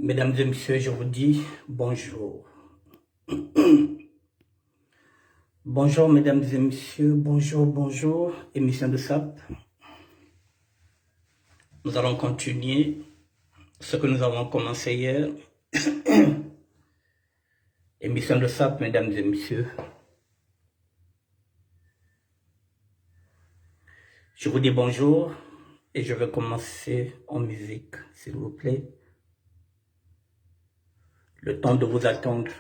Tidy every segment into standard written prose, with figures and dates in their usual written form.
Mesdames et messieurs, je vous dis bonjour. Bonjour, mesdames et messieurs, bonjour, émission de SAP. Nous allons continuer ce que nous avons commencé hier. Émission de SAP, mesdames et messieurs. Je vous dis bonjour et je vais commencer en musique, s'il vous plaît. Le temps de vous attendre.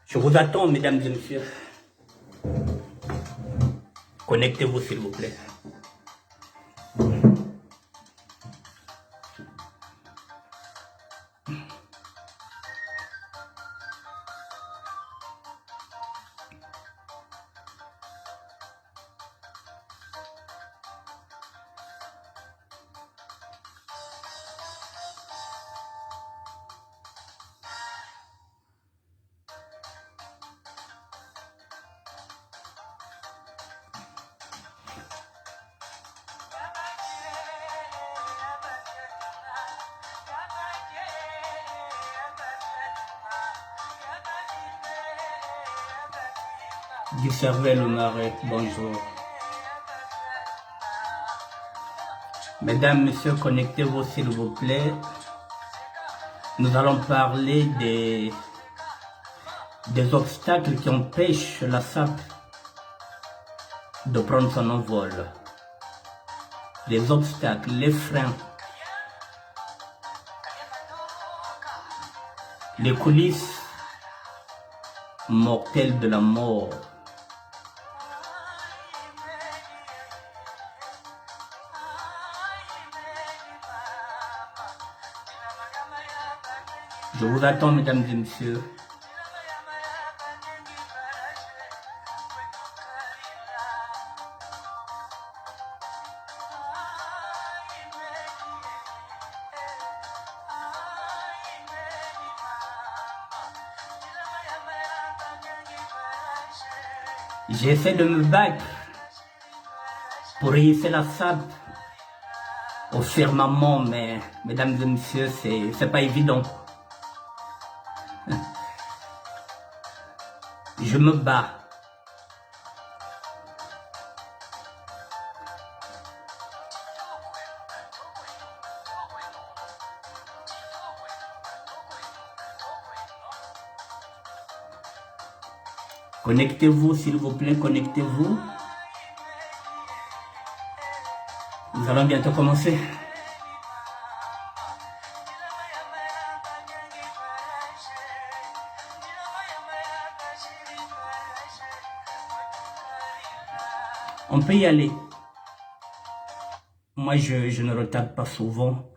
Je vous attends, mesdames et messieurs. Connectez-vous, s'il vous plaît. Du Cervel au Marais, bonjour. Mesdames, messieurs, connectez-vous s'il vous plaît. Nous allons parler des obstacles qui empêchent la SAP de prendre son envol. Les obstacles, les freins, les coulisses mortelles de la mort. Je vous attends, mesdames et messieurs. J'essaie de me battre pour réussir la SAP au firmament, mais mesdames et messieurs, c'est pas évident. Je me bats. Connectez-vous, s'il vous plaît, connectez-vous. Nous allons bientôt commencer. On peut y aller. Moi, je ne retarde pas souvent.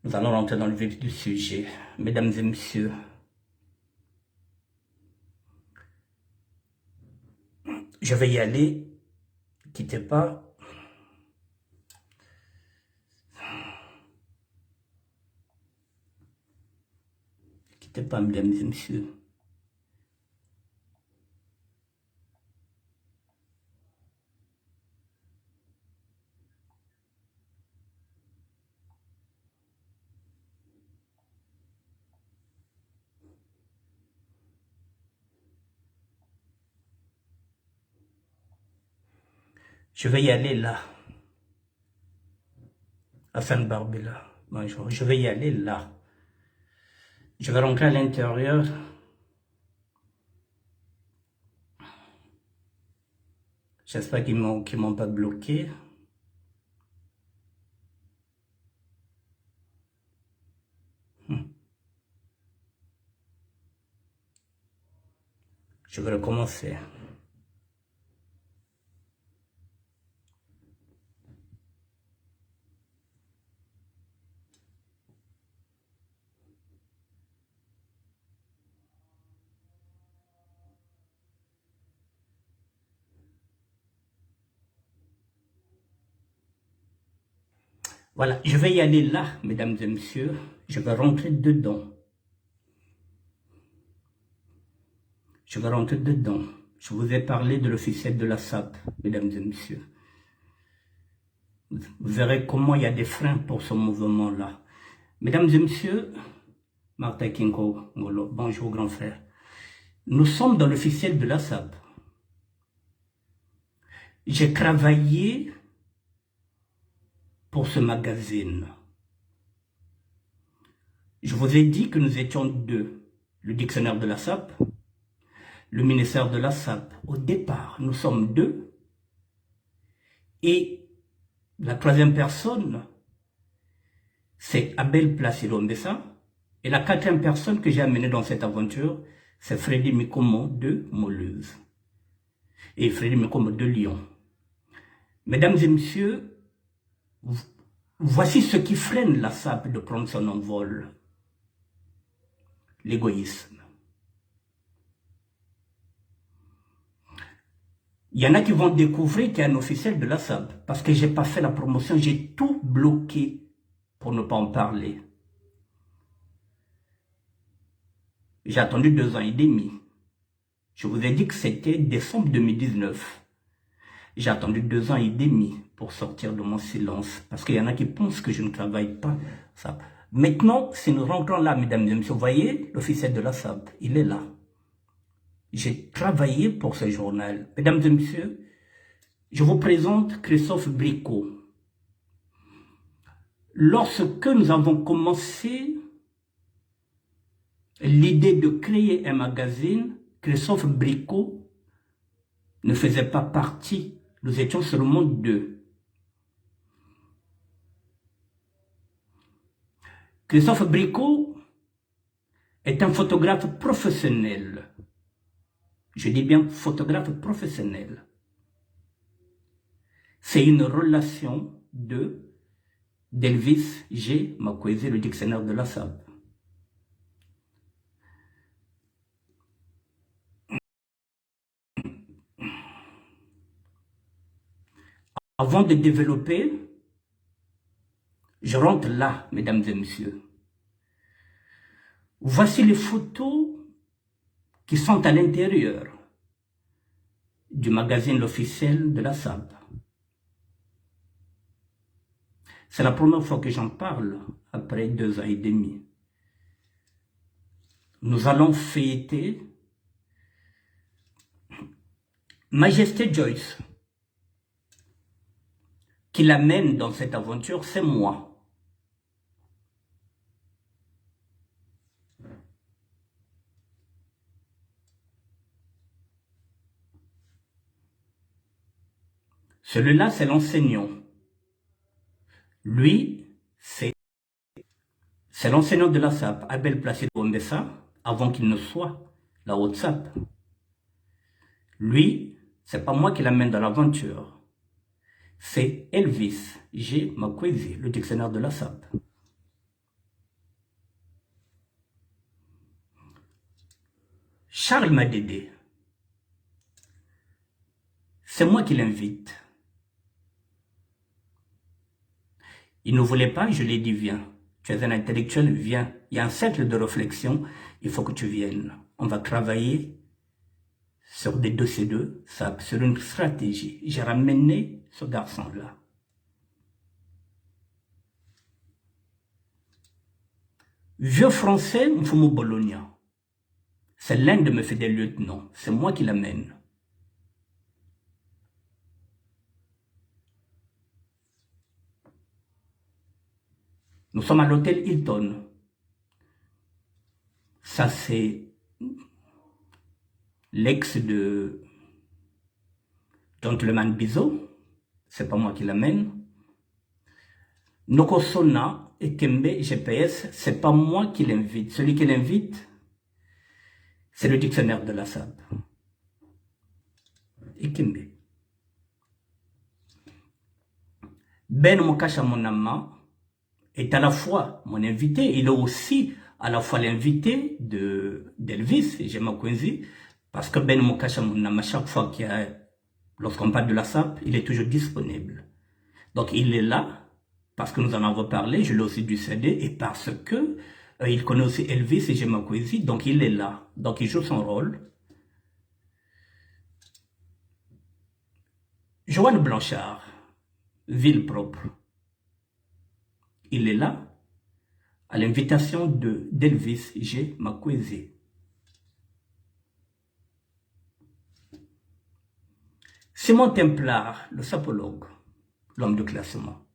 Nous allons rentrer dans le vif du sujet. Mesdames et messieurs, je vais y aller. Quittez pas. Quittez pas, mesdames et messieurs. Je vais y aller là. Hassan Barbella. Bonjour. Je vais y aller là. Je vais rentrer à l'intérieur. J'espère qu'ils m'ont pas bloqué. Je vais recommencer. Voilà, je vais y aller là, mesdames et messieurs. Je vais rentrer dedans. Je vais rentrer dedans. Je vous ai parlé de l'officiel de la SAP, mesdames et messieurs. Vous verrez comment il y a des freins pour ce mouvement-là. Mesdames et messieurs, Martha Kinko Ngolo, bonjour grand frère. Nous sommes dans l'officiel de la SAP. J'ai travaillé pour ce magazine. Je vous ai dit que nous étions deux. Le dictionnaire de la SAP, le ministère de la SAP. Au départ, nous sommes deux. Et la troisième personne, c'est Abel Placido Mbessa. Et la quatrième personne que j'ai amenée dans cette aventure, c'est Freddy Mikomo de Moleuse. Et Freddy Mikomo de Lyon. Mesdames et messieurs, voici ce qui freine la SAP de prendre son envol. L'égoïsme. Il y en a qui vont découvrir qu'il y a un officiel de la SAP parce que je n'ai pas fait la promotion, j'ai tout bloqué pour ne pas en parler. J'ai attendu 2 ans et demi. Je vous ai dit que c'était décembre 2019. J'ai attendu 2 ans et demi pour sortir de mon silence parce qu'il y en a qui pensent que je ne travaille pas. Ça. Maintenant, si nous rentrons là, mesdames et messieurs, vous voyez l'officiel de la SAP, il est là. J'ai travaillé pour ce journal. Mesdames et messieurs, je vous présente Christophe Bricot. Lorsque nous avons commencé l'idée de créer un magazine, Christophe Bricot ne faisait pas partie. Nous étions seulement deux. Christophe Bricot est un photographe professionnel. Je dis bien photographe professionnel. C'est une relation d'Elvis G. Makwezi, le dictionnaire de la SAP. Avant de développer, je rentre là, mesdames et messieurs. Voici les photos qui sont à l'intérieur du magazine officiel de la SAP. C'est la première fois que j'en parle après 2 ans et demi. Nous allons fêter Majesté Joyce. Qui l'amène dans cette aventure, c'est moi. Celui-là, c'est l'enseignant. Lui, c'est l'enseignant de la SAP, Abel Placido Mbessa, avant qu'il ne soit la haute SAP. Lui, c'est pas moi qui l'amène dans l'aventure. C'est Elvis G. Makwezi, le dictionnaire de la SAP. Charles Madédé, c'est moi qui l'invite. Il ne voulait pas, je lui ai dit, viens. Tu es un intellectuel, viens. Il y a un cercle de réflexion, il faut que tu viennes. On va travailler sur des dossiers de SAP, sur une stratégie. J'ai ramené ce garçon-là. Vieux français, Mfumu Bologna. C'est l'un de mes fidèles lieutenants. C'est moi qui l'amène. Nous sommes à l'hôtel Hilton. Ça, c'est l'ex de Gentleman Bizot. C'est pas moi qui l'amène. Nokosona et Kembe GPS, c'est pas moi qui l'invite. Celui qui l'invite, c'est le dictionnaire de la SAP. Et Kembe. Ben Mokasha Monama est à la fois mon invité, il est aussi à la fois l'invité d'Elvis, Jema Kwenzi, parce que Ben Mokasha Monama, chaque fois lorsqu'on parle de la SAP, il est toujours disponible. Donc il est là, parce que nous en avons parlé, je l'ai aussi dû céder, et parce que il connaît aussi Elvis et Jema Kwenzi, donc il est là. Donc il joue son rôle. Joanne Blanchard, ville propre. Il est là, à l'invitation d'Elvis G. Makwezi. Simon Templar, le sapologue, l'homme de classement.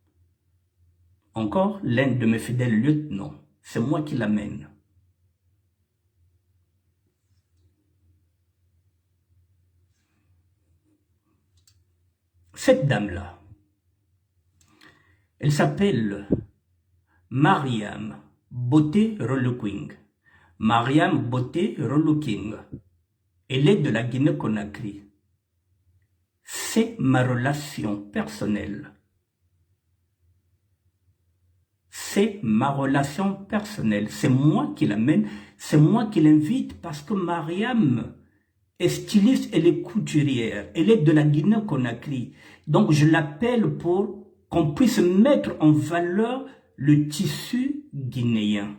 Encore l'un de mes fidèles lieutenants, c'est moi qui l'amène. Cette dame-là, elle s'appelle Mariam Beauté Relouking. Mariam Beauté Relouking. Elle est de la Guinée-Conakry. C'est ma relation personnelle. C'est ma relation personnelle. C'est moi qui l'amène, c'est moi qui l'invite parce que Mariam est styliste, elle est couturière. Elle est de la Guinée-Conakry. Donc je l'appelle pour qu'on puisse mettre en valeur le tissu guinéen.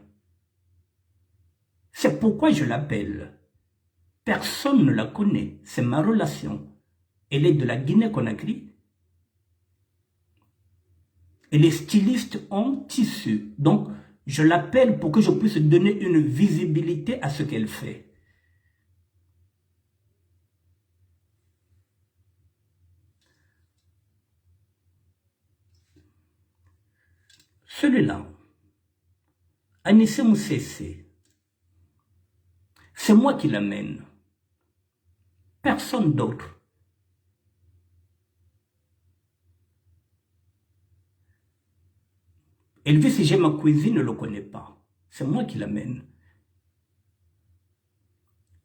C'est pourquoi je l'appelle. Personne ne la connaît. C'est ma relation. Elle est de la Guinée-Conakry. Elle est styliste en tissu. Donc, je l'appelle pour que je puisse donner une visibilité à ce qu'elle fait. Celui-là, Anissé Moussessé, c'est moi qui l'amène. Personne d'autre. Elvis G. Makwezi ne le connaît pas. C'est moi qui l'amène.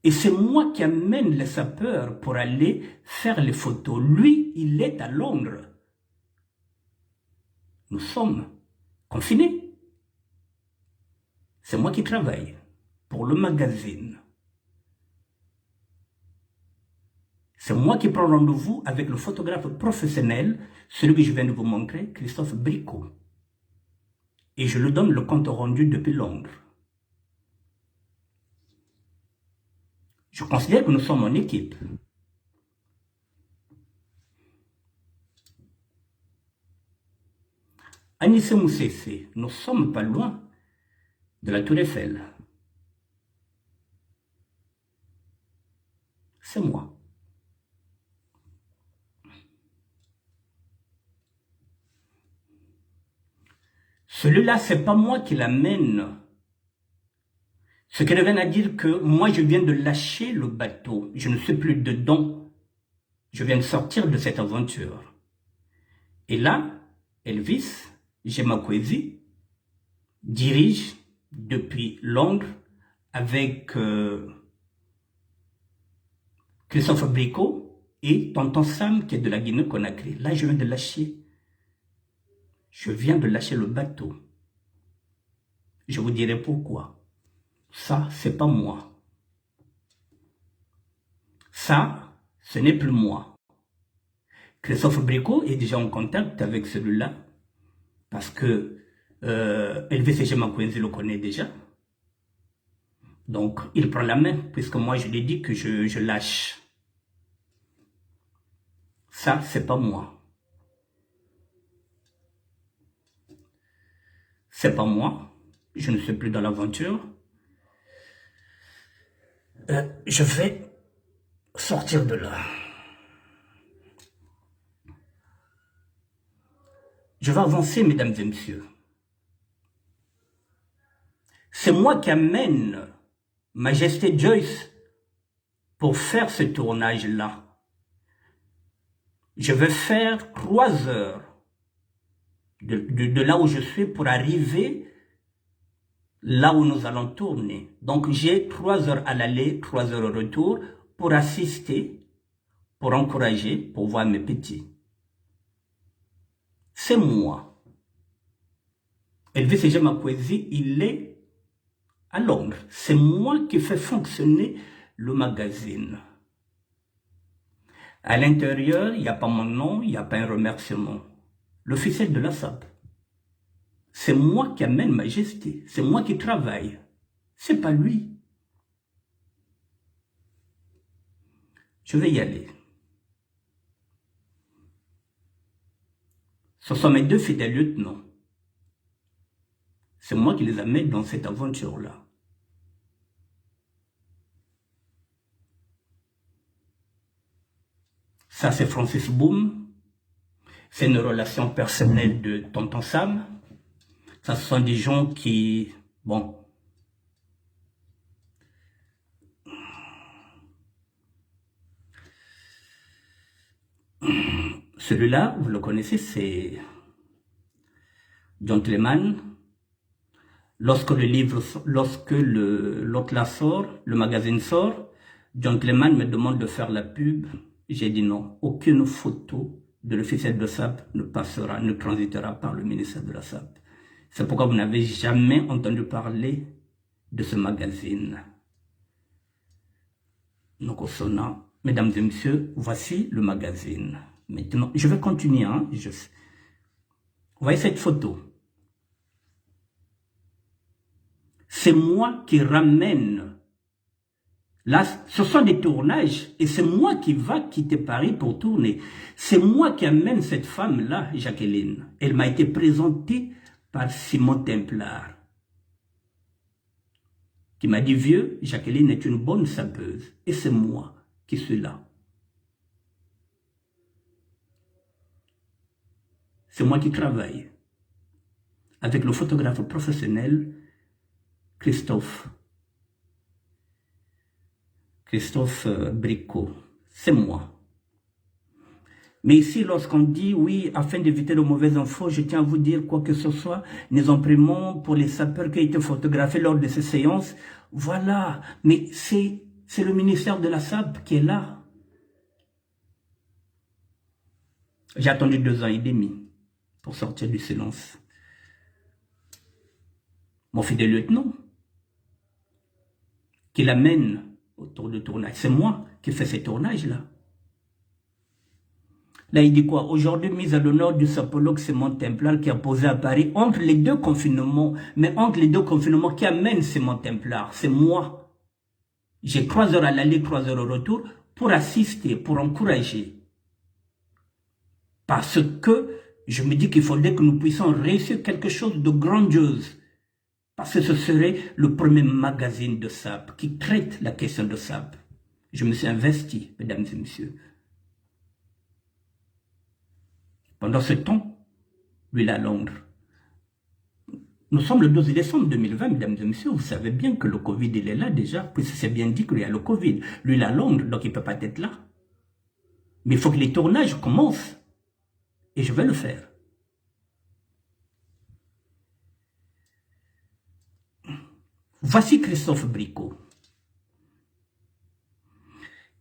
Et c'est moi qui amène les sapeurs pour aller faire les photos. Lui, il est à Londres. Nous sommes confinés. C'est moi qui travaille pour le magazine. C'est moi qui prends rendez-vous avec le photographe professionnel, celui que je viens de vous montrer, Christophe Bricot. Et je lui donne le compte rendu depuis Londres. Je considère que nous sommes en équipe. Anissé Moussessé, nous ne sommes pas loin de la Tour Eiffel. C'est moi. Celui-là, c'est pas moi qui l'amène. Ce qui revient à dire que moi, je viens de lâcher le bateau. Je ne suis plus dedans. Je viens de sortir de cette aventure. Et là, Elvis G. Makwezi dirige depuis Londres avec Christophe Bricot et Tonton Sam qui est de la Guinée-Conakry. Là, je viens de lâcher. Je viens de lâcher le bateau. Je vous dirai pourquoi. Ça, c'est pas moi. Ça, ce n'est plus moi. Christophe Bricot est déjà en contact avec celui-là parce que Elvis G. Makwezi le connaît déjà. Donc, il prend la main puisque moi, je lui ai dit que je lâche. Ça, c'est pas moi. C'est pas moi. Je ne suis plus dans l'aventure. Je vais sortir de là. Je vais avancer, mesdames et messieurs. C'est moi qui amène Majesté Joyce pour faire ce tournage-là. Je vais faire 3 heures de là où je suis pour arriver là où nous allons tourner. Donc j'ai 3 heures à l'aller, 3 heures au retour pour assister, pour encourager, pour voir mes petits. C'est moi. Elvis G. Makwezi, il est à Londres. C'est moi qui fais fonctionner le magazine. À l'intérieur, il n'y a pas mon nom, il n'y a pas un remerciement. L'officiel de la SAP. C'est moi qui amène Majesté. C'est moi qui travaille. C'est pas lui. Je vais y aller. Ce sont mes deux fidèles lieutenants. C'est moi qui les amène dans cette aventure-là. Ça, c'est Francis Boum. C'est une relation personnelle de Tonton Sam. Ça, ce sont des gens qui... Bon... Celui-là, vous le connaissez, c'est Gentleman. Lorsque le livre, l'autre là sort, le magazine sort, Gentleman me demande de faire la pub. J'ai dit non, aucune photo de l'officiel de SAP ne passera, ne transitera par le ministère de la SAP. C'est pourquoi vous n'avez jamais entendu parler de ce magazine. Donc, au sonnant, mesdames et messieurs, voici le magazine. Maintenant, je vais continuer. Hein, vous voyez cette photo? C'est moi qui ramène. Là, ce sont des tournages et c'est moi qui va quitter Paris pour tourner. C'est moi qui amène cette femme-là, Jacqueline. Elle m'a été présentée par Simon Templar, qui m'a dit, vieux, Jacqueline est une bonne sapeuse. Et c'est moi qui suis là. C'est moi qui travaille avec le photographe professionnel Christophe Bricot. C'est moi. Mais ici, lorsqu'on dit, oui, afin d'éviter de mauvaises infos, je tiens à vous dire quoi que ce soit, nous imprimons pour les sapeurs qui ont été photographiés lors de ces séances. Voilà. Mais c'est le ministère de la SAP qui est là. J'ai attendu 2 ans et demi pour sortir du silence. Mon fidèle lieutenant, qui l'amène autour du tournage, c'est moi qui fais ces tournages-là. Là, il dit quoi? Aujourd'hui, mise à l'honneur du sapologue Simon Templar qui a posé à Paris entre les 2 confinements. Mais entre les 2 confinements, qui amène Simon Templar? C'est moi. J'ai 3 heures à l'aller, 3 heures au retour pour assister, pour encourager. Parce que je me dis qu'il faudrait que nous puissions réussir quelque chose de grandiose. Parce que ce serait le premier magazine de SAP qui traite la question de SAP. Je me suis investi, mesdames et messieurs. Pendant ce temps, lui, il est à Londres. Nous sommes le 12 décembre 2020, mesdames et messieurs. Vous savez bien que le Covid, il est là déjà, puisque c'est bien dit qu'il y a le Covid. Lui, il est à Londres, donc il ne peut pas être là. Mais il faut que les tournages commencent. Et je vais le faire. Voici Christophe Bricot,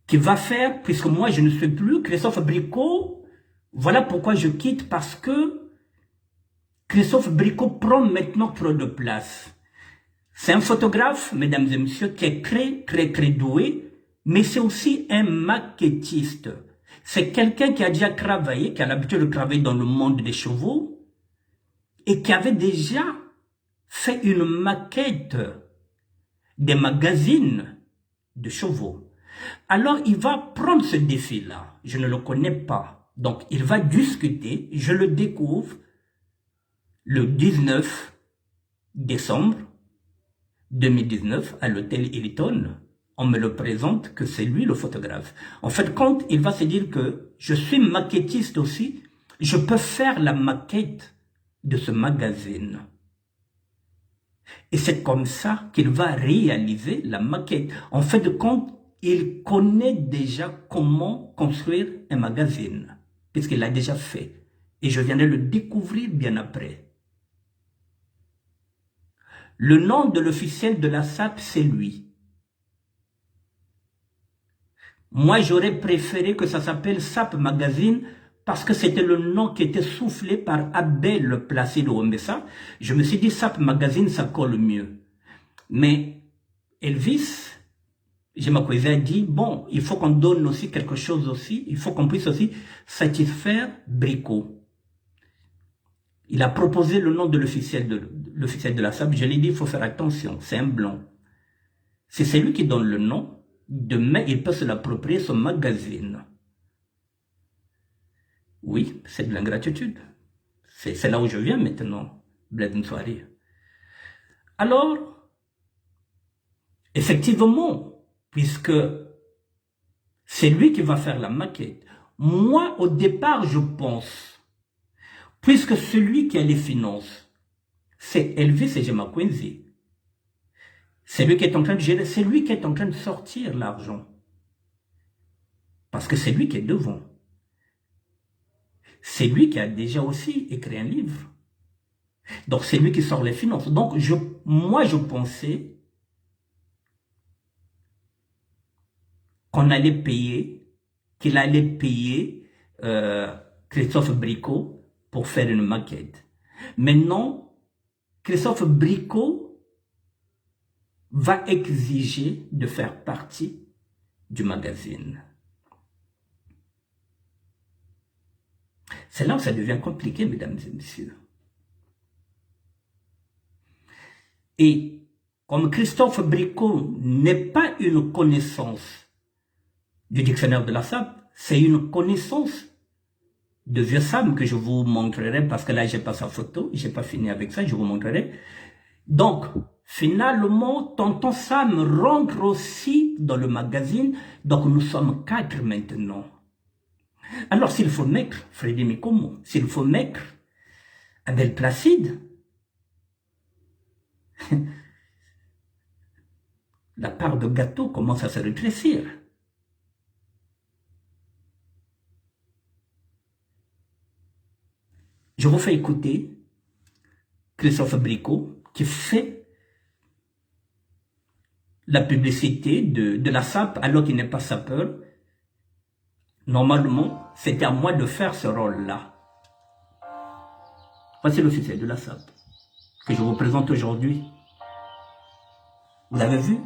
qui va faire, puisque moi je ne suis plus Christophe Bricot, voilà pourquoi je quitte, parce que Christophe Bricot prend maintenant trop de place. C'est un photographe, mesdames et messieurs, qui est très doué, mais c'est aussi un maquettiste. C'est quelqu'un qui a déjà travaillé, qui a l'habitude de travailler dans le monde des chevaux, et qui avait déjà fait une maquette des magazines de chevaux. Alors, il va prendre ce défi-là. Je ne le connais pas. Donc, il va discuter. Je le découvre le 19 décembre 2019 à l'hôtel Hilton. On me le présente que c'est lui le photographe. En fait, quand il va se dire que je suis maquettiste aussi, je peux faire la maquette de ce magazine. Et c'est comme ça qu'il va réaliser la maquette. En fait de compte, il connaît déjà comment construire un magazine, puisqu'il l'a déjà fait. Et je viendrai le découvrir bien après. Le nom de l'officiel de la SAP, c'est lui. Moi, j'aurais préféré que ça s'appelle SAP Magazine parce que c'était le nom qui était soufflé par Abel Placido Omessa. Je me suis dit, SAP Magazine, ça colle mieux. Mais Elvis, Gemakweze a dit, bon, il faut qu'on donne aussi quelque chose aussi, il faut qu'on puisse aussi satisfaire Bricot. Il a proposé le nom de l'officiel de la SAP. Je lui ai dit, il faut faire attention, c'est un blanc. Si c'est lui qui donne le nom, demain, il peut se l'approprier, son magazine. Oui, c'est de l'ingratitude. C'est là où je viens maintenant, Blaise Ntouari. Alors, effectivement, puisque c'est lui qui va faire la maquette, moi, au départ, je pense, puisque celui qui a les finances, c'est Elvis et Gemma Quincy, c'est lui qui est en train de gérer, c'est lui qui est en train de sortir l'argent. Parce que c'est lui qui est devant. C'est lui qui a déjà aussi écrit un livre. Donc c'est lui qui sort les finances. Donc moi je pensais qu'on allait payer, qu'il allait payer Christophe Bricot pour faire une maquette. Maintenant, Christophe Bricot va exiger de faire partie du magazine. C'est là où ça devient compliqué, mesdames et messieurs. Et comme Christophe Bricot n'est pas une connaissance du dictionnaire de la SAP, c'est une connaissance de vieux Sam que je vous montrerai, parce que là, j'ai pas sa photo, j'ai pas fini avec ça, je vous montrerai. Donc, finalement, tonton Sam rentre aussi dans le magazine, donc nous sommes 4 maintenant. Alors, s'il faut mettre Freddy Mikomo, s'il faut mettre Abel Placide, la part de gâteau commence à se rétrécir. Je vous fais écouter Christophe Bricot qui fait la publicité de la SAP alors qu'il n'est pas sapeur. Normalement, c'était à moi de faire ce rôle-là. Voici l'officiel de la SAP que je vous présente aujourd'hui. Vous avez vu?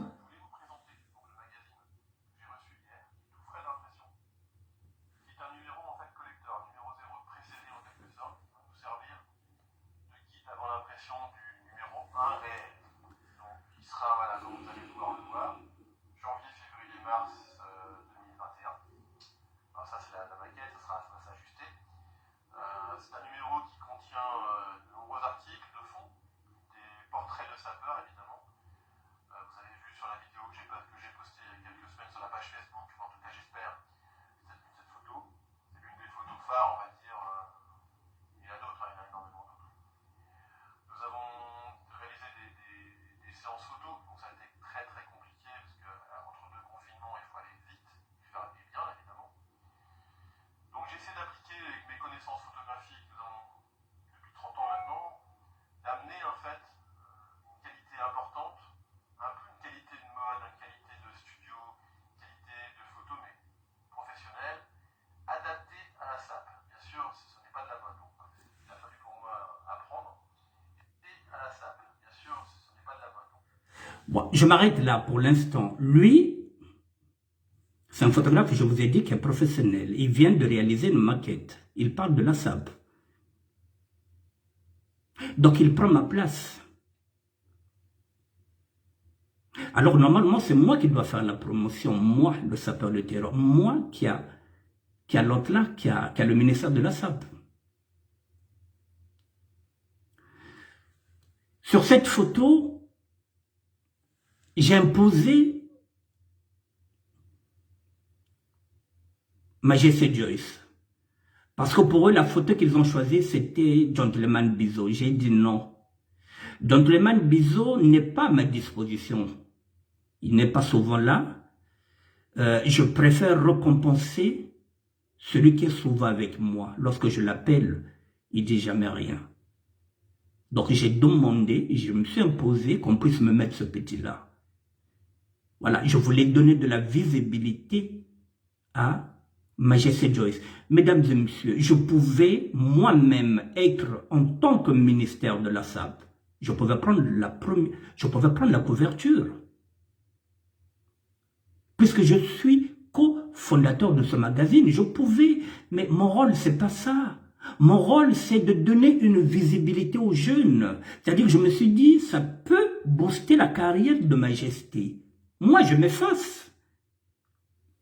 Bon, je m'arrête là pour l'instant. Lui, c'est un photographe, je vous ai dit, qui est professionnel. Il vient de réaliser une maquette. Il parle de la SAP. Donc il prend ma place. Alors normalement, c'est moi qui dois faire la promotion. Moi, le sapeur de terreur. Moi qui a l'autre là, qui a le ministère de la SAP. Sur cette photo, j'ai imposé Majesté Joyce. Parce que pour eux, la photo qu'ils ont choisie, c'était Gentleman Bizot. J'ai dit non. Gentleman Bizot n'est pas à ma disposition. Il n'est pas souvent là. Je préfère récompenser celui qui est souvent avec moi. Lorsque je l'appelle, il ne dit jamais rien. Donc j'ai demandé, je me suis imposé qu'on puisse me mettre ce petit-là. Voilà, je voulais donner de la visibilité à Majesté Joyce. Mesdames et messieurs, je pouvais moi-même être en tant que ministère de la SAP. Je pouvais prendre la couverture. Puisque je suis co-fondateur de ce magazine, je pouvais, mais mon rôle, c'est pas ça. Mon rôle, c'est de donner une visibilité aux jeunes. C'est-à-dire que je me suis dit, ça peut booster la carrière de Majesté. Moi, je m'efface.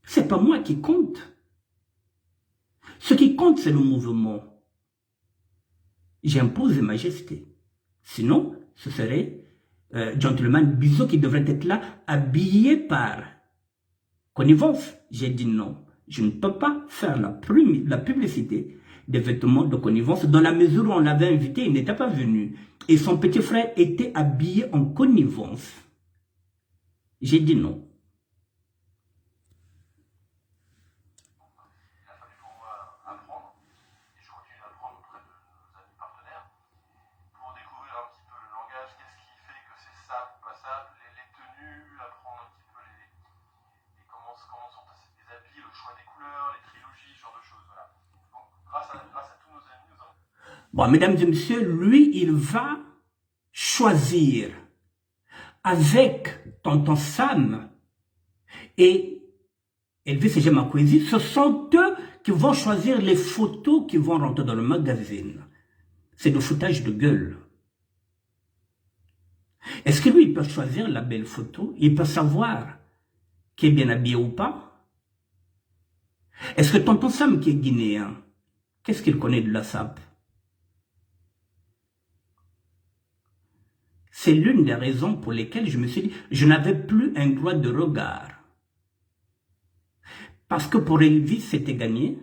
C'est pas moi qui compte. Ce qui compte, c'est le mouvement. J'impose majesté. Sinon, ce serait Gentleman Bizot qui devrait être là, habillé par connivence. J'ai dit non. Je ne peux pas faire la publicité des vêtements de connivence dans la mesure où on l'avait invité, il n'était pas venu. Et son petit frère était habillé en connivence. J'ai dit non. Il a fallu pour moi apprendre, et je continue d'apprendre auprès de nos amis partenaires, pour découvrir un petit peu le langage, qu'est-ce qui fait que c'est ça, pas ça, les tenues, apprendre un petit peu comment sont les habits, le choix des couleurs, les trilogies, ce genre de choses. Voilà. Donc, grâce à tous nos amis, nous avons... Bon, mesdames et messieurs, lui, il va choisir avec tonton Sam et Elvis et Makwezi, ce sont eux qui vont choisir les photos qui vont rentrer dans le magazine. C'est du foutage de gueule. Est-ce que lui, il peut choisir la belle photo? Il peut savoir qui est bien habillé ou pas? Est-ce que tonton Sam, qui est guinéen, qu'est-ce qu'il connaît de la SAP? C'est l'une des raisons pour lesquelles je me suis dit, je n'avais plus un droit de regard. Parce que pour Elvis, c'était gagné.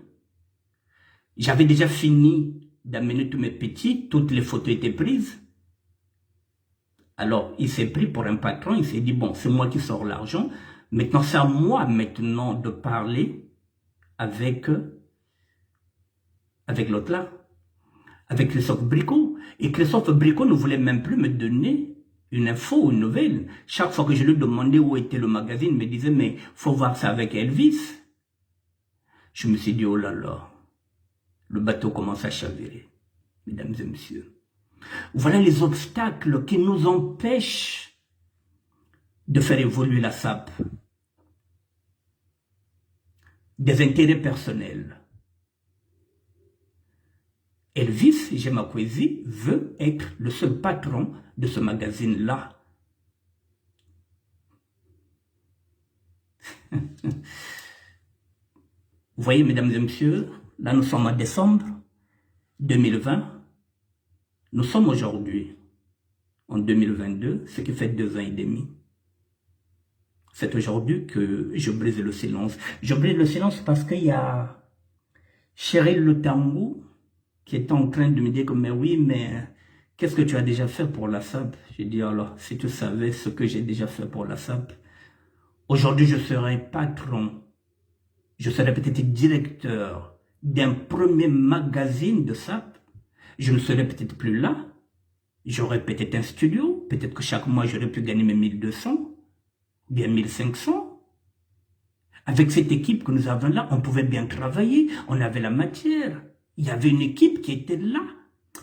J'avais déjà fini d'amener tous mes petits, toutes les photos étaient prises. Alors, il s'est pris pour un patron, il s'est dit, bon, c'est moi qui sors l'argent. Maintenant, c'est à moi maintenant de parler avec l'autre là, avec Christophe Bricot. Et Christophe Bricot ne voulait même plus me donner une info ou une nouvelle. Chaque fois que je lui demandais où était le magazine, il me disait, mais faut voir ça avec Elvis. Je me suis dit, oh là là, le bateau commence à chavirer, mesdames et messieurs. Voilà les obstacles qui nous empêchent de faire évoluer la SAP. Des intérêts personnels. Elvis Gemakwezi veut être le seul patron de ce magazine-là. Vous voyez, mesdames et messieurs, là nous sommes en décembre 2020. Nous sommes aujourd'hui en 2022, ce qui fait 2 ans et demi. C'est aujourd'hui que je brise le silence. Je brise le silence parce qu'il y a Cheryl Le Tambou qui est en train de me dire que, mais oui, mais qu'est-ce que tu as déjà fait pour la SAP? J'ai dit, alors, si tu savais ce que j'ai déjà fait pour la SAP, aujourd'hui je serais patron, je serais peut-être directeur d'un premier magazine de SAP, je ne serais peut-être plus là, j'aurais peut-être un studio, peut-être que chaque mois j'aurais pu gagner mes 1200, bien 1500. Avec cette équipe que nous avons là, on pouvait bien travailler, on avait la matière. Il y avait une équipe qui était là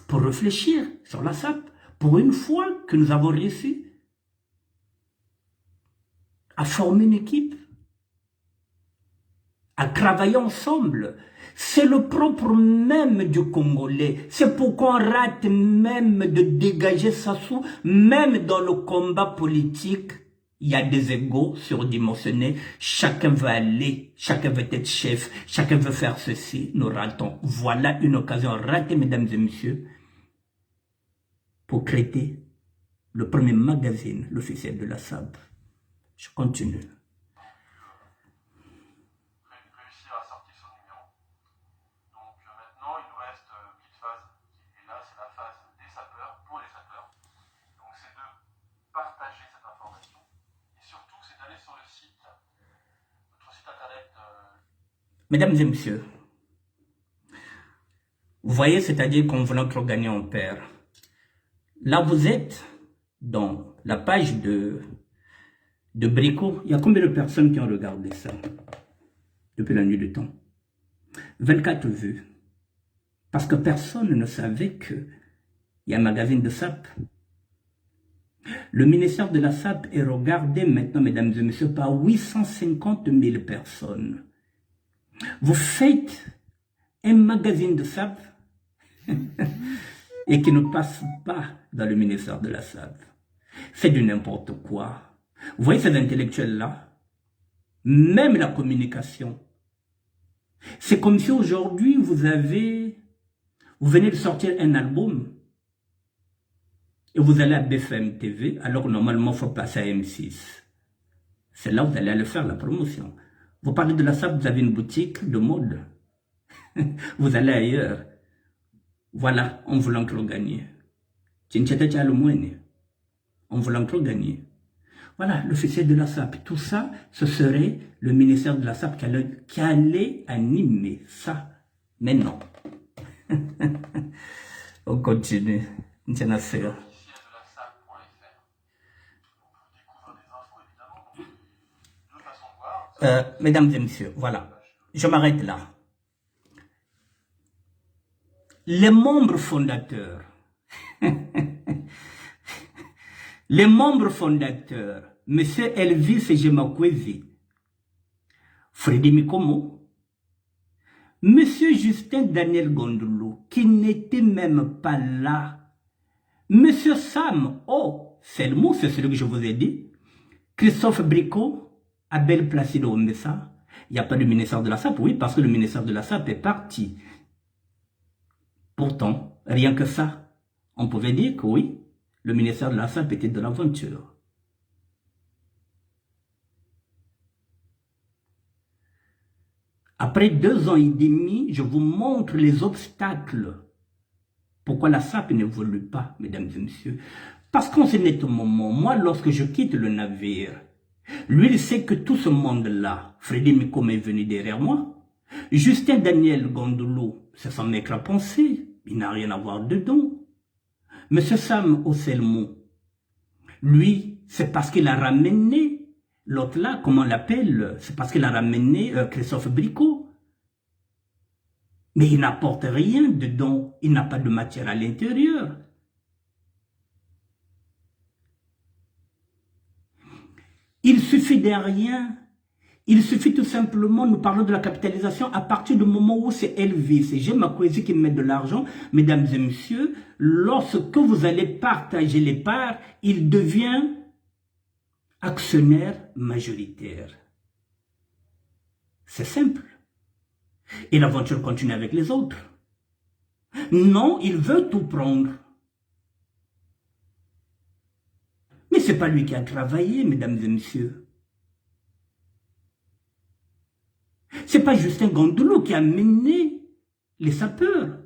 pour réfléchir sur la SAP. Pour une fois que nous avons réussi à former une équipe, à travailler ensemble. C'est le propre même du Congolais. C'est pourquoi on rate même de dégager Sassou, même dans le combat politique. Il y a des égos surdimensionnés. Chacun veut aller, chacun veut être chef, chacun veut faire ceci. Nous ratons. Voilà une occasion ratée, mesdames et messieurs, pour créer le premier magazine, l'officiel de la SAP. Je continue. Réussir à sortir son numéro. Donc maintenant, il nous reste une petite phase, et là, c'est la phase des sapeurs, pour les sapeurs. Donc c'est de partager cette information. Et surtout, c'est d'aller sur le site, notre site internet. Mesdames et messieurs, vous voyez, c'est-à-dire qu'on veut notre gagner en perd. Là, vous êtes dans la page de Bricot. Il y a combien de personnes qui ont regardé ça depuis la nuit du temps? 24 vues. Parce que personne ne savait qu'il y a un magazine de SAP. Le ministère de la SAP est regardé maintenant, mesdames et messieurs, par 850 000 personnes. Vous faites un magazine de SAP et qui ne passe pas dans le ministère de la SAP. C'est du n'importe quoi. Vous voyez ces intellectuels-là, même la communication. C'est comme si aujourd'hui vous avez Vous venez de sortir un album et vous allez à BFM TV, alors que normalement, il faut passer à M6. C'est là où vous allez aller faire la promotion. Vous parlez de la SAP, vous avez une boutique de mode. Vous allez ailleurs. Voilà, on voulant trop gagner. On voulant trop gagner. Voilà, l'officier de la SAP. Tout ça, ce serait le ministère de la SAP qui allait animer ça. Mais non. On continue. Officiel de la SAP.fr. On découvre des infos évidemment. Donc, deux façons de voir. Mesdames et messieurs, voilà. Je m'arrête là. Les membres fondateurs, M. Elvis Gemakwezi, Freddy Mikomo, M. Justin Daniel Gondolo, qui n'était même pas là, M. Sam Selmo, c'est celui que je vous ai dit, Christophe Bricot, Abel Placido Messa, il n'y a pas de ministère de la SAP, oui, parce que le ministère de la SAP est parti. Pourtant, rien que ça, on pouvait dire que oui, le ministère de la SAP était de l'aventure. Après 2 ans et demi, je vous montre les obstacles. Pourquoi la SAP n'évolue pas, mesdames et messieurs? Parce qu'en ce net moment, moi, lorsque je quitte le navire, lui, il sait que tout ce monde-là, Freddy Mikomo est venu derrière moi. Justin Daniel Gondolo, c'est son mec à penser. Il n'a rien à voir dedans. Monsieur Sam Oselmo, lui, c'est parce qu'il a ramené, l'autre là, comment on l'appelle, c'est parce qu'il a ramené Christophe Bricot. Mais il n'apporte rien dedans, il n'a pas de matière à l'intérieur. Il suffit de rien. Il suffit tout simplement, nous parlons de la capitalisation à partir du moment où c'est Elvis et Gemakwezi qui met de l'argent. Mesdames et messieurs, lorsque vous allez partager les parts, il devient actionnaire majoritaire. C'est simple. Et l'aventure continue avec les autres. Non, il veut tout prendre. Mais ce n'est pas lui qui a travaillé, mesdames et messieurs. Ce n'est pas Justin Gondolo qui a mené les sapeurs.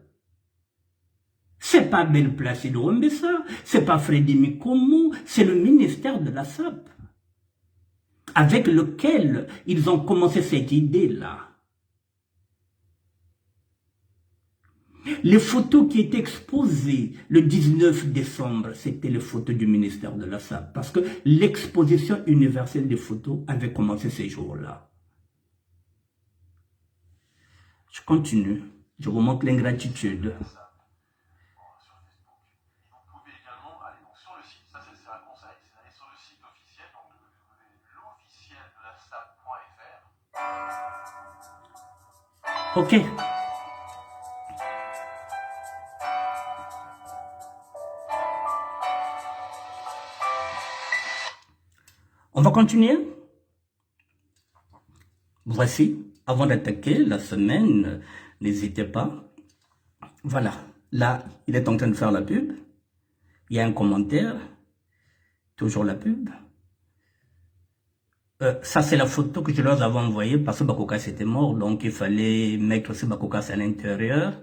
C'est pas Abel Placido Mbessa, c'est pas Freddy Mikomo, c'est le ministère de la SAP avec lequel ils ont commencé cette idée-là. Les photos qui étaient exposées le 19 décembre, c'était les photos du ministère de la SAP parce que l'exposition universelle des photos avait commencé ces jours-là. Je continue. Je vous montre l'ingratitude. Sur Facebook. Vous pouvez également aller donc sur le site, ça c'est un conseil, c'est d'aller sur le site officiel, donc l'officiel de la SAP.fr. Ok. On va continuer. Voici, avant d'attaquer la semaine, n'hésitez pas. Voilà, là, il est en train de faire la pub. Il y a un commentaire, toujours la pub. Ça, c'est la photo que je leur avais envoyée parce que Bakoukas était mort, donc il fallait mettre aussi Bakoukas à l'intérieur.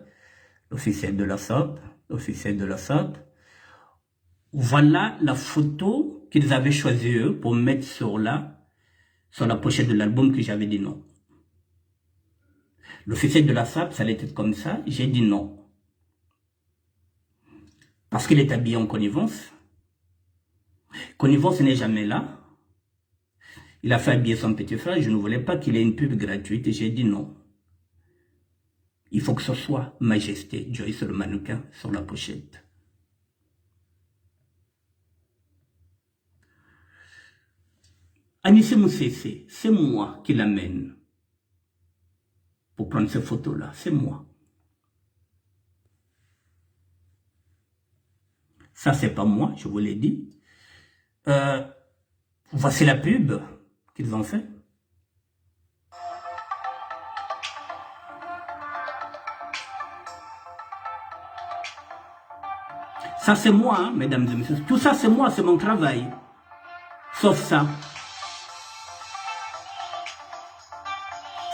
L'officiel de la SAP, l'officiel de la SAP. Voilà la photo qu'ils avaient choisi eux pour mettre sur la pochette de l'album que j'avais dit non. L'officiel de la SAP, ça allait être comme ça, j'ai dit non. Parce qu'il est habillé en connivence. Connivence n'est jamais là. Il a fait habiller son petit frère, je ne voulais pas qu'il ait une pub gratuite et j'ai dit non. Il faut que ce soit Majesté, Joyce le mannequin sur la pochette. Anissé Moussessé, c'est moi qui l'amène pour prendre ces photos-là, c'est moi. Ça, c'est pas moi, je vous l'ai dit. Voici la pub qu'ils ont fait. Ça, c'est moi, hein, mesdames et messieurs. Tout ça, c'est moi, c'est mon travail. Sauf ça.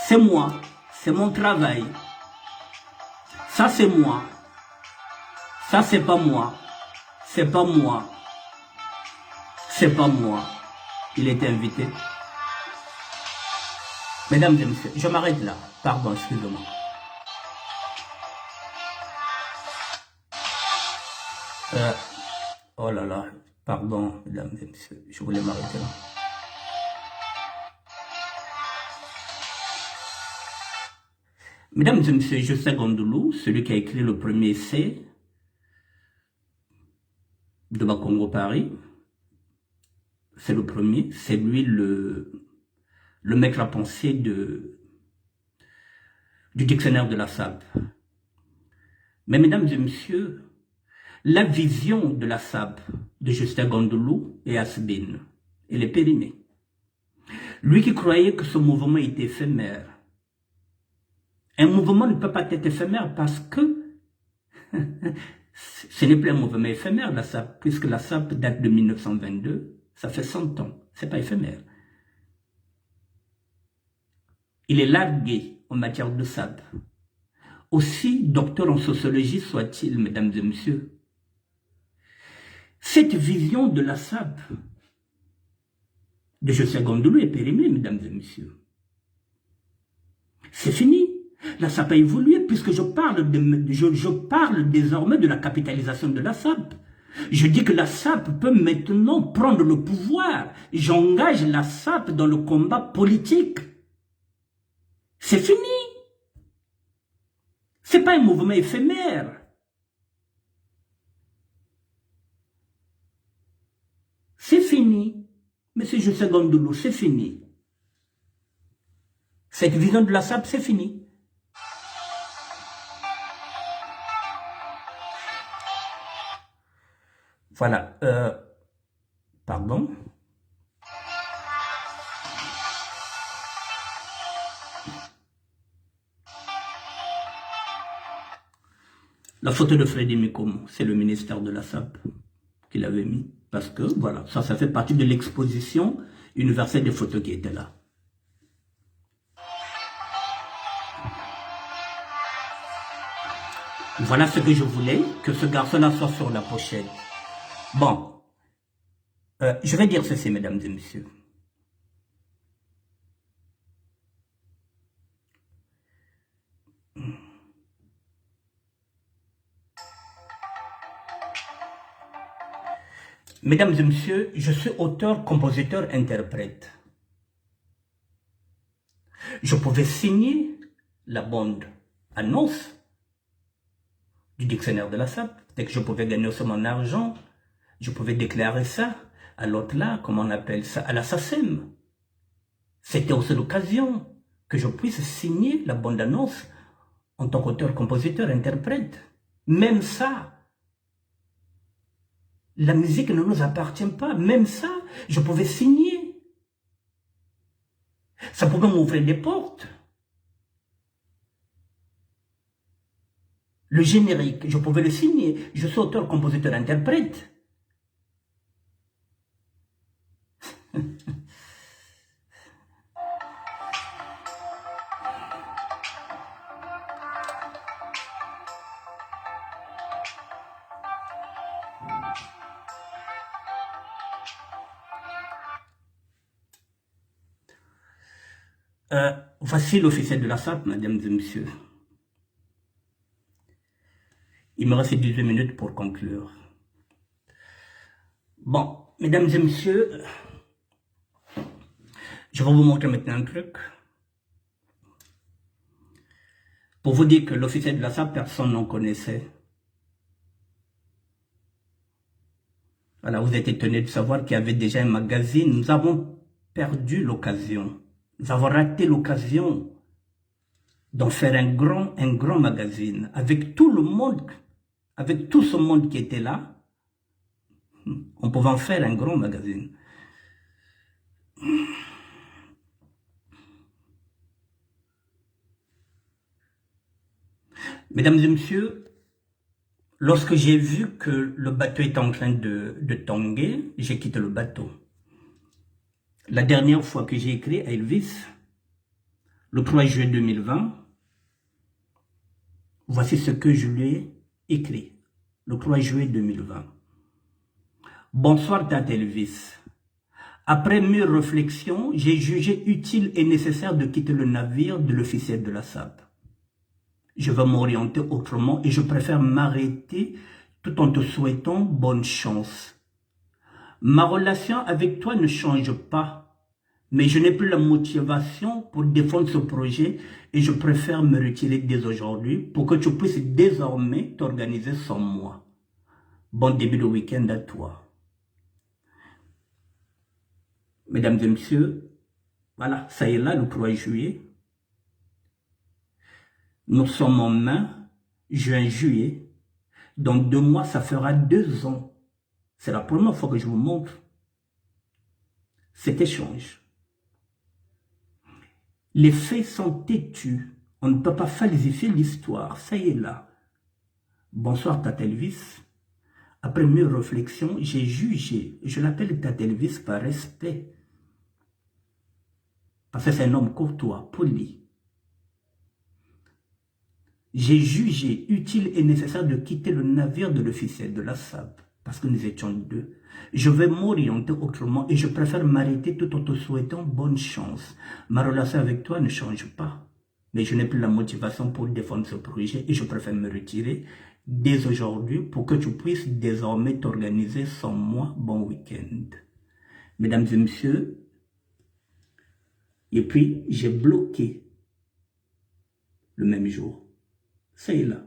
C'est moi. C'est mon travail. Ça, c'est moi. Ça, c'est pas moi. C'est pas moi. C'est pas moi. Il était invité. Mesdames et messieurs, je m'arrête là. Pardon, excusez-moi. Oh là là, pardon, mesdames et messieurs, je voulais m'arrêter là. Mesdames et messieurs, José Gondoulou, celui qui a écrit le premier essai de Bakongo Paris, c'est le premier, c'est lui le maître à penser du dictionnaire de la SAP. Mais mesdames et messieurs, la vision de la SAP de Justin Gondoulou est has-been, elle est périmée. Lui qui croyait que ce mouvement était éphémère. Un mouvement ne peut pas être éphémère parce que ce n'est plus un mouvement éphémère, la SAP, puisque la SAP date de 1922, ça fait 100 ans, c'est pas éphémère. Il est largué en matière de SAP. Aussi docteur en sociologie soit-il, mesdames et messieurs, cette vision de la SAP de José Gondoulou est périmée, mesdames et messieurs. C'est fini. La SAP a évolué puisque je parle désormais de la capitalisation de la SAP. Je dis que la SAP peut maintenant prendre le pouvoir. J'engage la SAP dans le combat politique. C'est fini. C'est pas un mouvement éphémère. C'est fini. Monsieur José Gondoulou, c'est fini. Cette vision de la SAP, c'est fini. Voilà. Pardon. La photo de Freddy Mikomo, c'est le ministère de la SAP qui l'avait mis. Parce que, voilà, ça fait partie de l'exposition universelle des photos qui étaient là. Voilà ce que je voulais, que ce garçon-là soit sur la pochette. Bon, je vais dire ceci, mesdames et messieurs. Mesdames et messieurs, je suis auteur, compositeur, interprète. Je pouvais signer la bande annonce du dictionnaire de la SAP. Dès que je pouvais gagner aussi mon argent, je pouvais déclarer ça à l'autre là, comment on appelle ça, à la SACEM. C'était aussi l'occasion que je puisse signer la bande annonce en tant qu'auteur, compositeur, interprète. Même ça, la musique ne nous appartient pas. Même ça, je pouvais signer. Ça pouvait m'ouvrir des portes. Le générique, je pouvais le signer. Je suis auteur, compositeur, interprète. Voici l'officiel de la SAP, mesdames et messieurs. Il me reste 18 minutes pour conclure. Bon, mesdames et messieurs, je vais vous montrer maintenant un truc. Pour vous dire que l'officiel de la SAP, personne n'en connaissait. Voilà, vous êtes étonnés de savoir qu'il y avait déjà un magazine. Nous avons perdu l'occasion. Nous avons raté l'occasion d'en faire un grand magazine avec tout le monde, avec tout ce monde qui était là. On pouvait en faire un grand magazine. Mesdames et messieurs, Lorsque j'ai vu que le bateau est en train de tanguer, j'ai quitté le bateau. La dernière fois que j'ai écrit à Elvis, le 3 juillet 2020, voici ce que je lui ai écrit, le 3 juillet 2020. Bonsoir Tante Elvis. Après mûre réflexion, j'ai jugé utile et nécessaire de quitter le navire de l'officiel de la SAP. Je vais m'orienter autrement et je préfère m'arrêter tout en te souhaitant bonne chance. Ma relation avec toi ne change pas, mais je n'ai plus la motivation pour défendre ce projet et je préfère me retirer dès aujourd'hui pour que tu puisses désormais t'organiser sans moi. Bon début de week-end à toi. Mesdames et messieurs, voilà, ça y est là, le 3 juillet. Nous sommes en mai, juin, juillet. Dans 2 mois, ça fera 2 ans. C'est la première fois que je vous montre cet échange. Les faits sont têtus. On ne peut pas falsifier l'histoire. Ça y est là. Bonsoir Tante Elvis. Après mûre réflexion, j'ai jugé. Je l'appelle Tante Elvis par respect. Parce que c'est un homme courtois, poli. J'ai jugé utile et nécessaire de quitter le navire de l'officiel de la SAP, parce que nous étions 2. Je vais m'orienter autrement et je préfère m'arrêter tout en te souhaitant bonne chance. Ma relation avec toi ne change pas, mais je n'ai plus la motivation pour défendre ce projet et je préfère me retirer dès aujourd'hui pour que tu puisses désormais t'organiser sans moi. Bon week-end. Mesdames et messieurs, et puis j'ai bloqué le même jour. Ça y est là.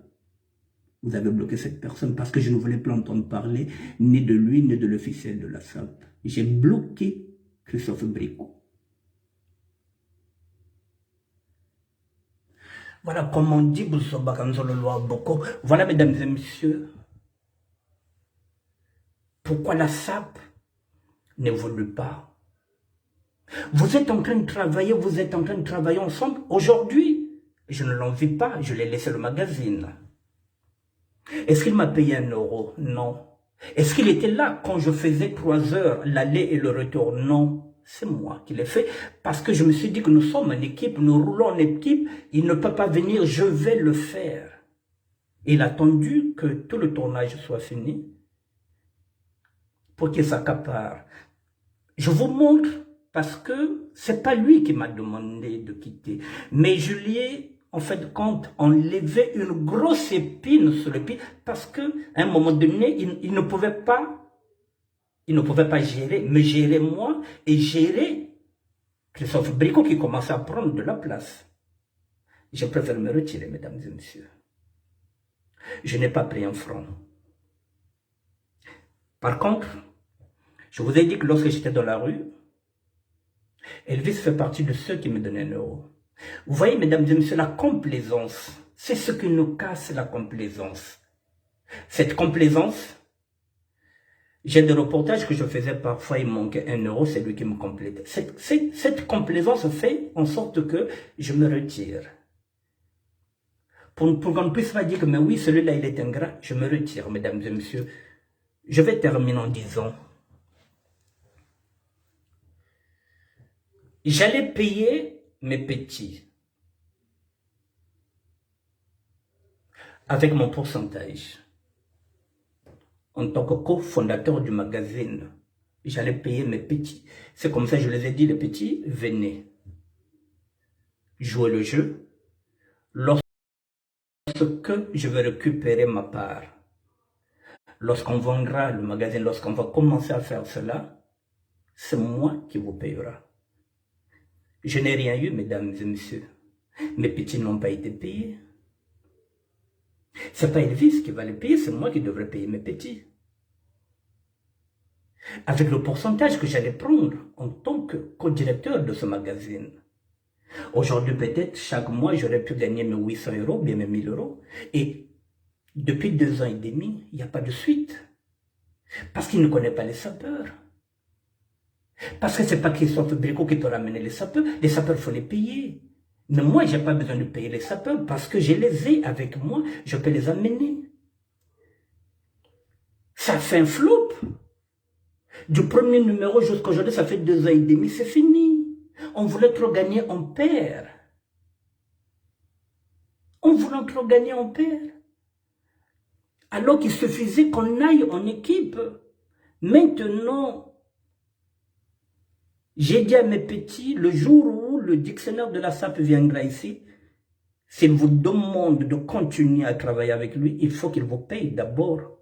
Vous avez bloqué cette personne parce que je ne voulais plus entendre parler ni de lui, ni de l'officiel de la SAP. J'ai bloqué Christophe Bricot. Voilà comme on dit, voilà mesdames et messieurs, pourquoi la SAP n'évolue pas. Vous êtes en train de travailler ensemble. Aujourd'hui, je ne l'envie pas, je l'ai laissé le magazine. Est-ce qu'il m'a payé 1 euro? Non. Est-ce qu'il était là quand je faisais 3 heures, l'aller et le retour? Non. C'est moi qui l'ai fait parce que je me suis dit que nous sommes une équipe, nous roulons en équipe, il ne peut pas venir, je vais le faire. Il a attendu que tout le tournage soit fini pour qu'il s'accapare. Je vous montre parce que c'est pas lui qui m'a demandé de quitter, mais je lui ai en fait de compte, enlever une grosse épine sur le pied parce qu'à un moment donné, il ne pouvait pas gérer, me gérer moi et gérer Christophe Bricot qui commençait à prendre de la place. Je préfère me retirer, mesdames et messieurs. Je n'ai pas pris un franc. Par contre, je vous ai dit que lorsque j'étais dans la rue, Elvis fait partie de ceux qui me donnaient 1 euro. Vous voyez, mesdames et messieurs, la complaisance, c'est ce qui nous casse la complaisance. Cette complaisance, j'ai des reportages que je faisais parfois, il manquait 1 euro, c'est lui qui me complétait. Cette complaisance fait en sorte que je me retire. Pour qu'on ne puisse pas dire que, mais oui, celui-là, il est ingrat, je me retire, mesdames et messieurs. Je vais terminer en disant, j'allais payer mes petits avec mon pourcentage. En tant que cofondateur du magazine, j'allais payer mes petits. C'est comme ça que je les ai dit, les petits, venez jouer le jeu. Lorsque je vais récupérer ma part, lorsqu'on vendra le magazine, lorsqu'on va commencer à faire cela, c'est moi qui vous payera. Je n'ai rien eu, mesdames et messieurs. Mes petits n'ont pas été payés. C'est pas Elvis qui va les payer, c'est moi qui devrais payer mes petits. Avec le pourcentage que j'allais prendre en tant que co-directeur de ce magazine. Aujourd'hui, peut-être, chaque mois, j'aurais pu gagner mes 800 euros, bien mes 1000 euros. Et depuis 2 ans et demi, il n'y a pas de suite. Parce qu'il ne connaît pas les sapeurs. Parce que c'est pas Christophe Bricot qui peut ramener les sapeurs. Les sapeurs, il faut les payer. Mais moi, je n'ai pas besoin de payer les sapeurs parce que je les ai avec moi. Je peux les amener. Ça fait un flop. Du premier numéro jusqu'à aujourd'hui, ça fait 2 ans et demi, c'est fini. On voulait trop gagner, on perd. On voulait trop gagner, on perd. Alors qu'il suffisait qu'on aille en équipe. Maintenant, j'ai dit à mes petits, le jour où le dictionnaire de la SAP viendra ici, s'il vous demande de continuer à travailler avec lui, il faut qu'il vous paye d'abord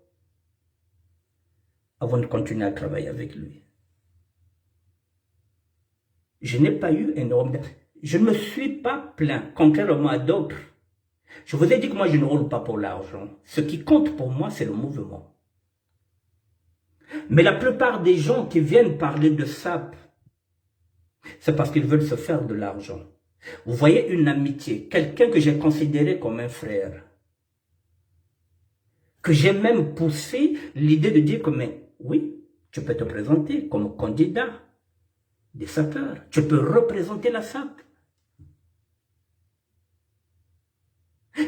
avant de continuer à travailler avec lui. Je n'ai pas eu énormément. Je ne me suis pas plaint, contrairement à d'autres. Je vous ai dit que moi, je ne roule pas pour l'argent. Ce qui compte pour moi, c'est le mouvement. Mais la plupart des gens qui viennent parler de SAP, c'est parce qu'ils veulent se faire de l'argent. Vous voyez une amitié, quelqu'un que j'ai considéré comme un frère, que j'ai même poussé l'idée de dire que, mais oui, tu peux te présenter comme candidat des sapeurs, tu peux représenter la SAP.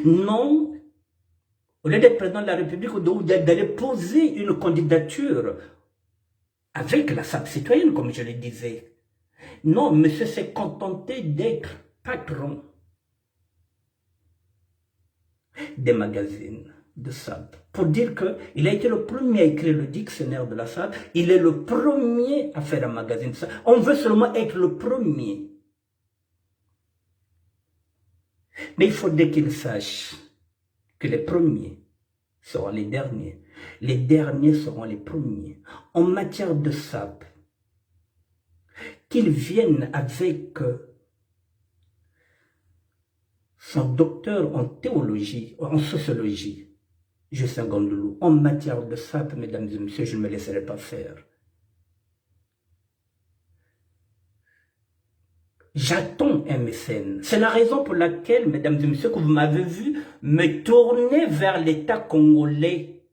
Non, au lieu d'être président de la République ou d'aller poser une candidature avec la SAP citoyenne, comme je le disais. Non, monsieur s'est contenté d'être patron des magazines de SAP. Pour dire qu'il a été le premier à écrire le dictionnaire de la SAP, il est le premier à faire un magazine de SAP. On veut seulement être le premier. Mais il faudrait qu'il sache que les premiers seront les derniers. Les derniers seront les premiers. En matière de SAP, qu'ils viennent avec son docteur en théologie, en sociologie, Justin Gandoulou. En matière de SAP, mesdames et messieurs, je ne me laisserai pas faire. J'attends un mécène. C'est la raison pour laquelle, mesdames et messieurs, que vous m'avez vu me tourner vers l'État congolais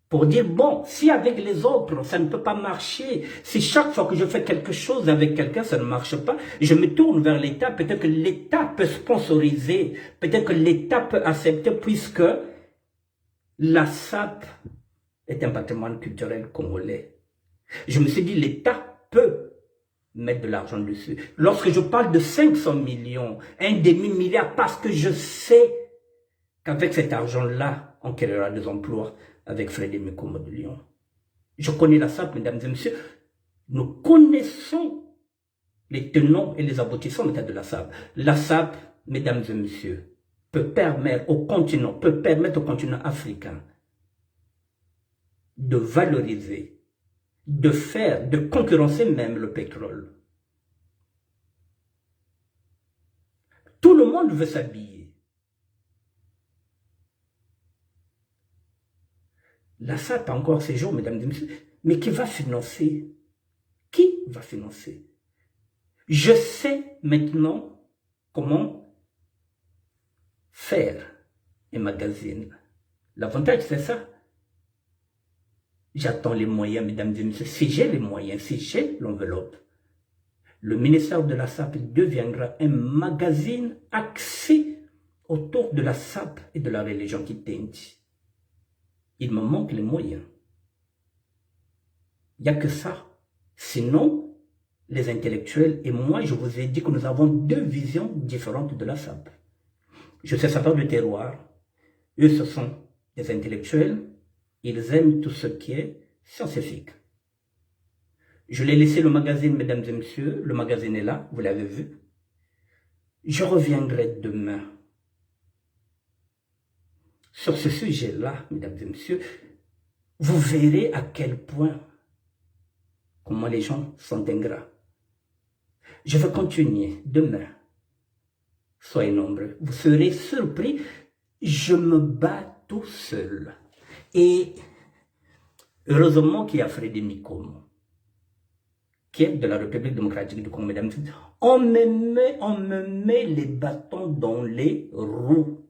pour dire, bon, si avec les autres, ça ne peut pas marcher, si chaque fois que je fais quelque chose avec quelqu'un, ça ne marche pas, je me tourne vers l'État, peut-être que l'État peut sponsoriser, peut-être que l'État peut accepter, puisque la SAP est un patrimoine culturel congolais. Je me suis dit, l'État peut mettre de l'argent dessus. Lorsque je parle de 500 millions, un demi-milliard, parce que je sais qu'avec cet argent-là, on créera des emplois avec Frédéric Mikomo de Lyon. Je connais la SAP, mesdames et messieurs. Nous connaissons les tenants et les aboutissants de la SAP. La SAP, mesdames et messieurs, peut permettre au continent africain de valoriser, de concurrencer même le pétrole. Tout le monde veut s'habiller. La SAP a encore ces jours, mesdames et messieurs, mais qui va financer? Qui va financer? Je sais maintenant comment faire un magazine. L'avantage, c'est ça. J'attends les moyens, mesdames et messieurs. Si j'ai les moyens, si j'ai l'enveloppe, le ministère de la SAP deviendra un magazine axé autour de la SAP et de la religion Kitenge. Il me manque les moyens. Il n'y a que ça. Sinon, les intellectuels et moi, je vous ai dit que nous avons 2 visions différentes de la SAP. Je suis sapeur de terroir. Eux, ce sont des intellectuels. Ils aiment tout ce qui est scientifique. Je l'ai laissé le magazine, mesdames et messieurs. Le magazine est là, vous l'avez vu. Je reviendrai demain sur ce sujet-là, mesdames et messieurs. Vous verrez à quel point, comment les gens sont ingrats. Je vais continuer demain. Soyez nombreux. Vous serez surpris. Je me bats tout seul. Et heureusement qu'il y a Frédéric Mikomo, qui est de la République démocratique du Congo, mesdames et messieurs. On me met les bâtons dans les roues.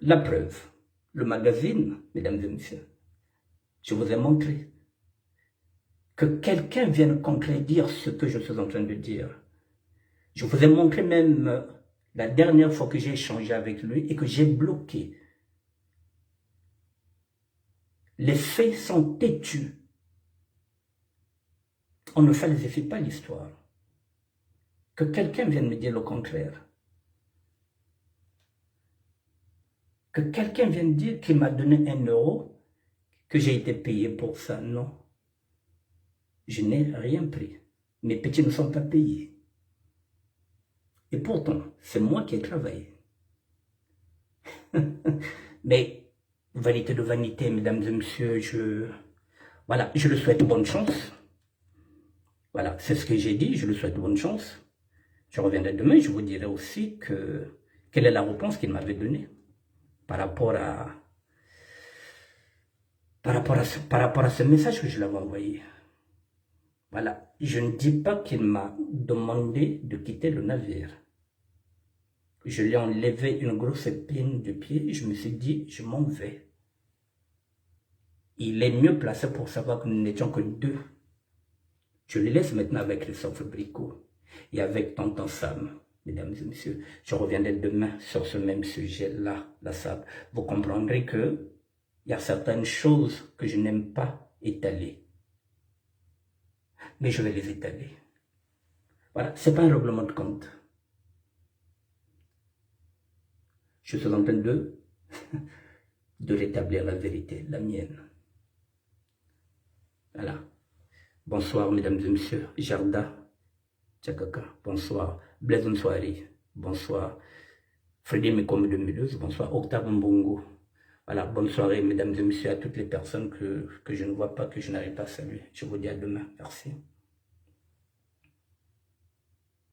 La preuve, le magazine, mesdames et messieurs, je vous ai montré que quelqu'un vienne contredire ce que je suis en train de dire. Je vous ai montré même la dernière fois que j'ai échangé avec lui et que j'ai bloqué Les faits sont têtus. On ne falsifie pas l'histoire. Que quelqu'un vienne me dire le contraire. Que quelqu'un vienne dire qu'il m'a donné 1 euro, que j'ai été payé pour ça. Non. Je n'ai rien pris. Mes petits ne sont pas payés. Et pourtant, c'est moi qui ai travaillé. Mais, vanité de vanité, mesdames et messieurs, voilà, je le souhaite bonne chance. Voilà, c'est ce que j'ai dit, je lui souhaite bonne chance. Je reviendrai demain, je vous dirai aussi quelle est la réponse qu'il m'avait donnée par rapport à ce message que je l'avais envoyé. Voilà, je ne dis pas qu'il m'a demandé de quitter le navire. Je lui ai enlevé une grosse épine du pied et je me suis dit, je m'en vais. Il est mieux placé pour savoir que nous n'étions que 2. Je le laisse maintenant avec le Christophe Bricot et avec tonton Sam, mesdames et messieurs. Je reviendrai demain sur ce même sujet-là, la SAP. Vous comprendrez que il y a certaines choses que je n'aime pas étaler. Mais je vais les étaler. Voilà, c'est pas un règlement de compte. Je suis en train de rétablir la vérité, la mienne. Voilà. Bonsoir, mesdames et messieurs. Jarda Tchakaka, bonsoir. Blaise Nswari, bonsoir. Freddy Mekom de Mulhouse, bonsoir. Octave Mbongo. Voilà, bonne soirée, mesdames et messieurs, à toutes les personnes que je ne vois pas, que je n'arrive pas à saluer. Je vous dis à demain. Merci.